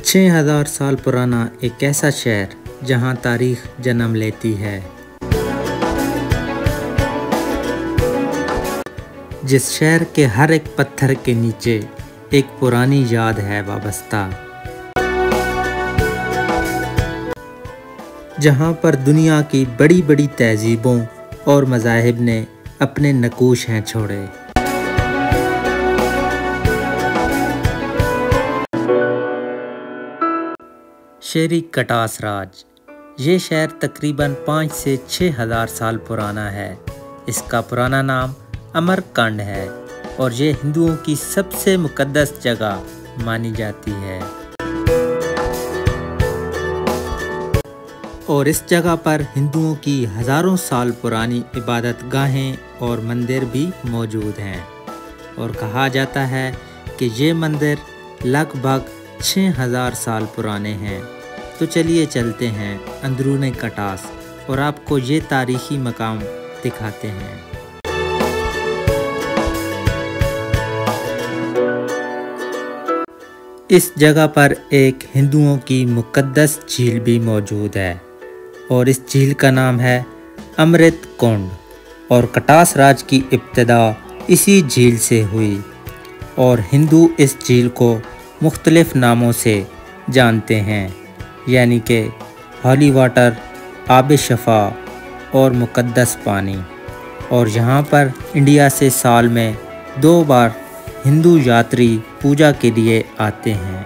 6000 साल पुराना एक ऐसा शहर जहां तारीख जन्म लेती है, जिस शहर के हर एक पत्थर के नीचे एक पुरानी याद है वाबस्ता, जहां पर दुनिया की बड़ी बड़ी तहजीबों और मज़ाहिब ने अपने नकूश हैं छोड़े। शेरी कटास राज। ये शहर तकरीबन 5 से 6000 साल पुराना है। इसका पुराना नाम अमरकंड है और ये हिंदुओं की सबसे मुकद्दस जगह मानी जाती है। और इस जगह पर हिंदुओं की हज़ारों साल पुरानी इबादत गाहें और मंदिर भी मौजूद हैं और कहा जाता है कि ये मंदिर लगभग 6000 साल पुराने हैं। तो चलिए चलते हैं अंदरूने कटास और आपको ये तारीख़ी मकाम दिखाते हैं। इस जगह पर एक हिंदुओं की मुकद्दस झील भी मौजूद है और इस झील का नाम है अमृत कुंड और कटास राज की इब्तिदा इसी झील से हुई और हिंदू इस झील को मुख्तलिफ नामों से जानते हैं, यानी कि हॉली वाटर, आब शफ़ा और मुकद्दस पानी। और यहाँ पर इंडिया से साल में 2 बार हिंदू यात्री पूजा के लिए आते हैं।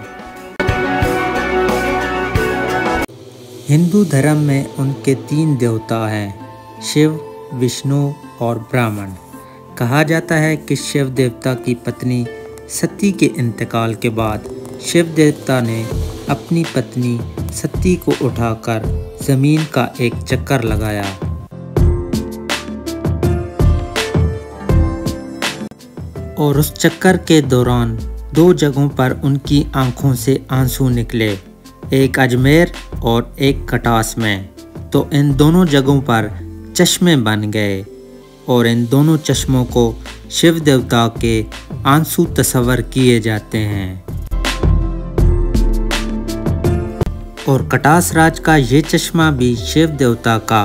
हिंदू धर्म में उनके 3 देवता हैं, शिव, विष्णु और ब्राह्मण। कहा जाता है कि शिव देवता की पत्नी सती के इंतकाल के बाद शिव देवता ने अपनी पत्नी सती को उठाकर ज़मीन का एक चक्कर लगाया और उस चक्कर के दौरान 2 जगहों पर उनकी आंखों से आंसू निकले, एक अजमेर और एक कटास में। तो इन दोनों जगहों पर चश्मे बन गए और इन दोनों चश्मों को शिव देवता के आंसू तस्वर किए जाते हैं। और कटास राज का ये चश्मा भी शिव देवता का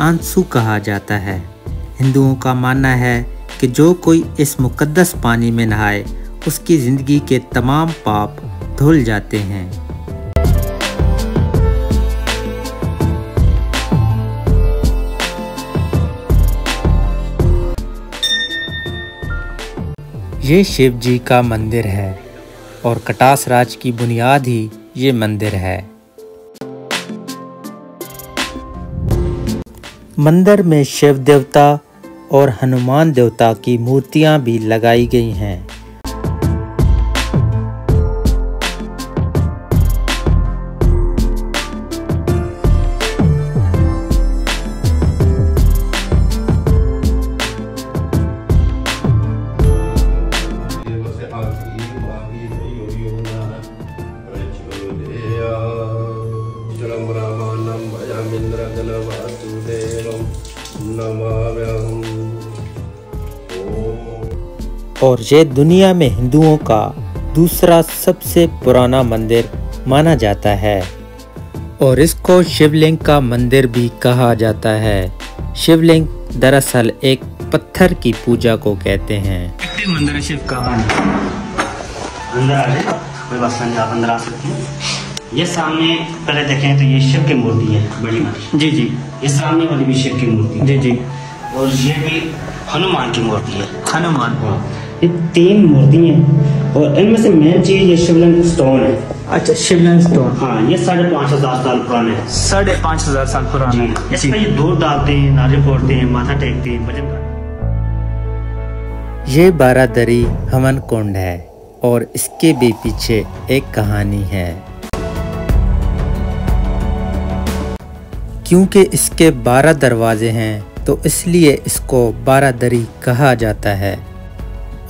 आंसू कहा जाता है। हिंदुओं का मानना है कि जो कोई इस मुकद्दस पानी में नहाए उसकी ज़िंदगी के तमाम पाप धुल जाते हैं। ये शिव जी का मंदिर है और कटास राज की बुनियाद ही ये मंदिर है। मंदिर में शिव देवता और हनुमान देवता की मूर्तियां भी लगाई गई हैं। और ये दुनिया में हिंदुओं का दूसरा सबसे पुराना मंदिर माना जाता है और इसको शिवलिंग का मंदिर भी कहा जाता है। शिवलिंग दरअसल एक पत्थर की पूजा को कहते हैं। मंदिर है शिव का। अंदर आ जाए, कोई बात नहीं, आप अंदर आ सकते हैं। ये सामने पहले देखें तो ये शिव की मूर्ति है बड़ी वाली। जी जी। ये सामने वाली भी शिव की मूर्ति है। जी जी। और ये भी हनुमान की मूर्ति है। हनुमान। ये 3 मूर्ति हैं और इनमें से मेन चीज ये शिवलिंग स्टोन है। अच्छा, शिवलिंग स्टोन। हाँ, ये 5500 साल पुराने। 5500 साल पुराने। इसमें ये दूध डालते हैं, नारियल फोड़ते हैं, माथा टेकते हैं, भजन करते हैं। ये बारादरी हवन कुंड है और इसके भी पीछे एक कहानी है। क्योंकि इसके 12 दरवाजे हैं तो इसलिए इसको बारादरी कहा जाता है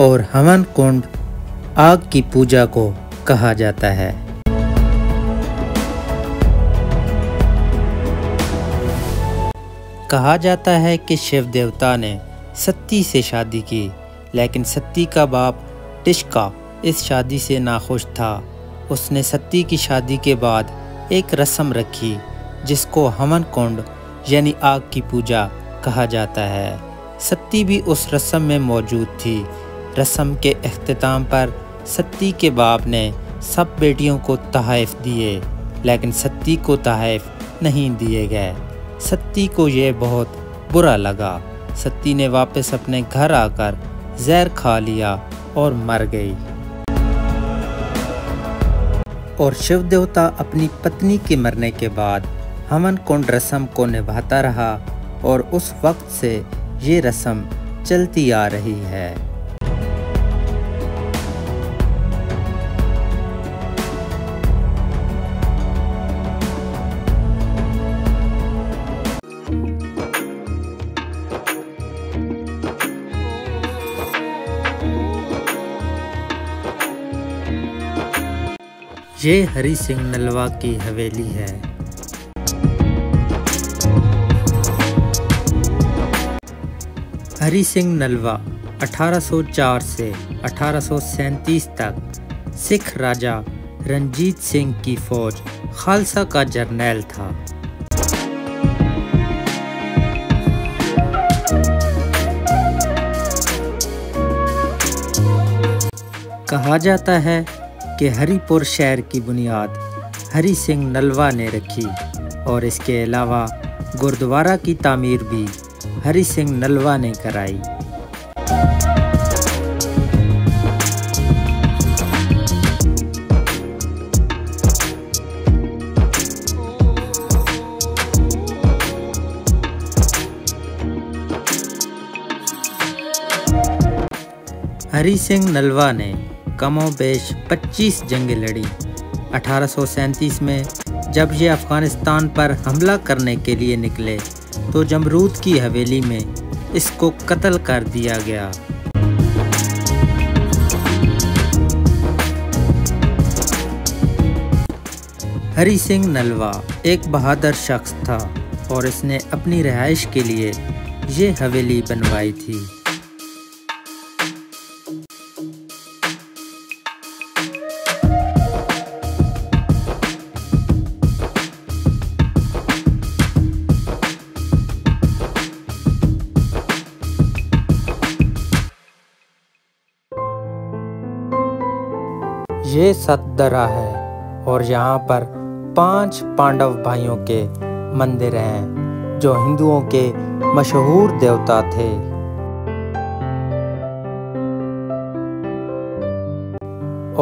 और हवन कुंड आग की पूजा को कहा जाता है। कहा जाता है कि शिव देवता ने सती से शादी की, लेकिन सती का बाप टिश्का इस शादी से नाखुश था उसने सती की शादी के बाद एक रस्म रखी जिसको हवन कुंड यानी आग की पूजा कहा जाता है। सती भी उस रस्म में मौजूद थी। रस्म के इख्तिताम पर सती के बाप ने सब बेटियों को तोहफ़े दिए, लेकिन सती को तोहफ़े नहीं दिए गए। सती को ये बहुत बुरा लगा। सती ने वापस अपने घर आकर जहर खा लिया और मर गई। और शिव देवता अपनी पत्नी के मरने के बाद हवन कुंड रस्म को निभाता रहा और उस वक्त से ये रस्म चलती आ रही है। ये हरि सिंह नलवा की हवेली है। हरि सिंह नलवा 1804 से 1837 तक सिख राजा रणजीत सिंह की फौज खालसा का जर्नैल था। कहा जाता है कि हरिपुर शहर की बुनियाद हरि सिंह नलवा ने रखी और इसके अलावा गुरुद्वारा की तामीर भी हरि सिंह नलवा ने कराई। हरि सिंह नलवा ने कमोबेश 25 जंगें लड़ी। 1837 में जब ये अफ़गानिस्तान पर हमला करने के लिए निकले तो जमरूद की हवेली में इसको कत्ल कर दिया गया। हरि सिंह नलवा एक बहादुर शख्स था और इसने अपनी रिहाइश के लिए ये हवेली बनवाई थी। ये सतदरा है और यहाँ पर 5 पांडव भाइयों के मंदिर हैं जो हिंदुओं के मशहूर देवता थे।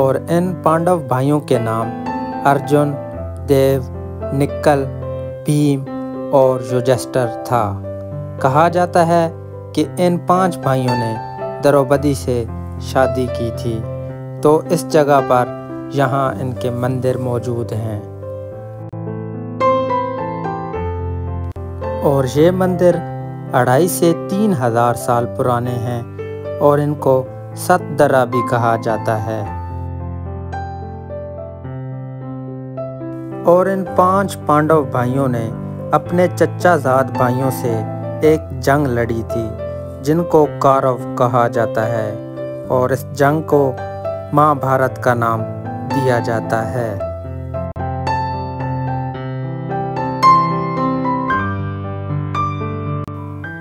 और इन पांडव भाइयों के नाम अर्जुन, देव, निक्कल, भीम और युधिष्ठिर था। कहा जाता है कि इन 5 भाइयों ने द्रौपदी से शादी की थी, तो इस जगह पर यहाँ इनके मंदिर मौजूद हैं। और ये मंदिर 2,500 से 3,000 साल पुराने हैं और इनको सतदरा भी कहा जाता है। और इन 5 पांडव भाइयों ने अपने चचाजाद भाइयों से एक जंग लड़ी थी जिनको कौरव कहा जाता है और इस जंग को महाभारत का नाम दिया जाता है।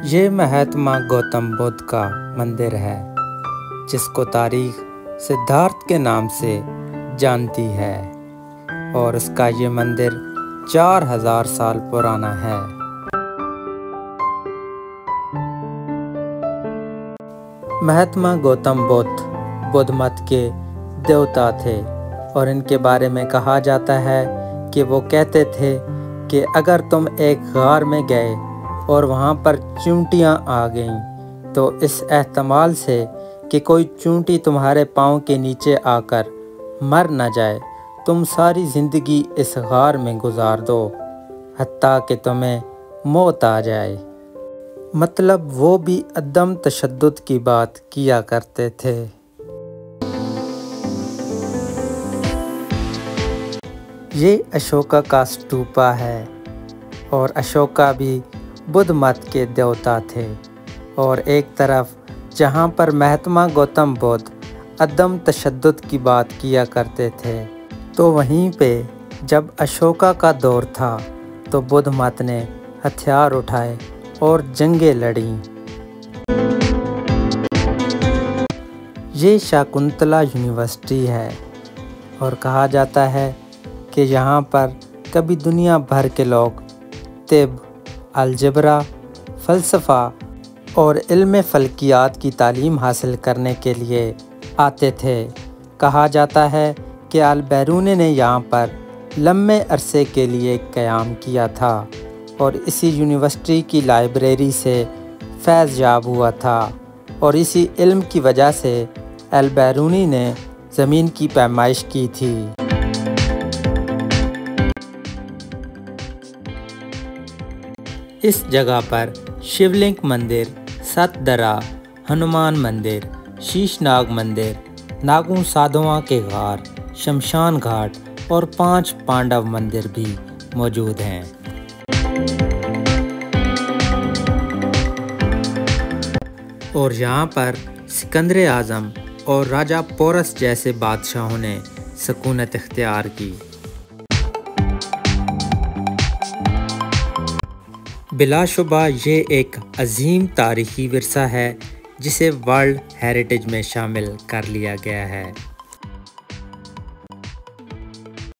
ये महात्मा गौतम बुद्ध का मंदिर है जिसको तारीख सिद्धार्थ के नाम से जानती है और उसका ये मंदिर 4000 साल पुराना है। महात्मा गौतम बुद्ध बुद्ध मत के देवता थे और इनके बारे में कहा जाता है कि वो कहते थे कि अगर तुम एक गार में गए और वहाँ पर चूंटियाँ आ गईं तो इस एहतमाल से कि कोई चूंटी तुम्हारे पाँव के नीचे आकर मर न जाए, तुम सारी ज़िंदगी इस गार में गुजार दो हत्ता कि तुम्हें मौत आ जाए। मतलब वो भी अदम तशद्दुद की बात किया करते थे। ये अशोका का स्तूपा है और अशोका भी बुद्ध मत के देवता थे और एक तरफ जहाँ पर महात्मा गौतम बुद्ध अदम तशद्दुद की बात किया करते थे तो वहीं पे जब अशोका का दौर था तो बुद्ध मत ने हथियार उठाए और जंगें लड़ीं। ये शकुंतला यूनिवर्सिटी है और कहा जाता है कि यहाँ पर कभी दुनिया भर के लोग तिब, अलजबरा, फ़लसफ़ा और इल्म फ़ल्कियात की तालीम हासिल करने के लिए आते थे। कहा जाता है कि अल-बैरूनी ने यहाँ पर लंबे अरसे के लिए क़याम किया था और इसी यूनिवर्सिटी की लाइब्रेरी से फैज़ याब हुआ था और इसी इल्म की वजह से अल-बैरूनी ने ज़मीन की पैमाइश की थी। इस जगह पर शिवलिंग मंदिर, सतदरा, हनुमान मंदिर, शीशनाग मंदिर, नागू साधुओं के गार, शमशान घाट और 5 पांडव मंदिर भी मौजूद हैं। और यहाँ पर सिकंदर आज़म और राजा पोरस जैसे बादशाहों ने सकूनत इख्तियार की। बिलाशुबा ये एक अजीम तारीख़ी विरसा है जिसे वर्ल्ड हेरिटेज में शामिल कर लिया गया है।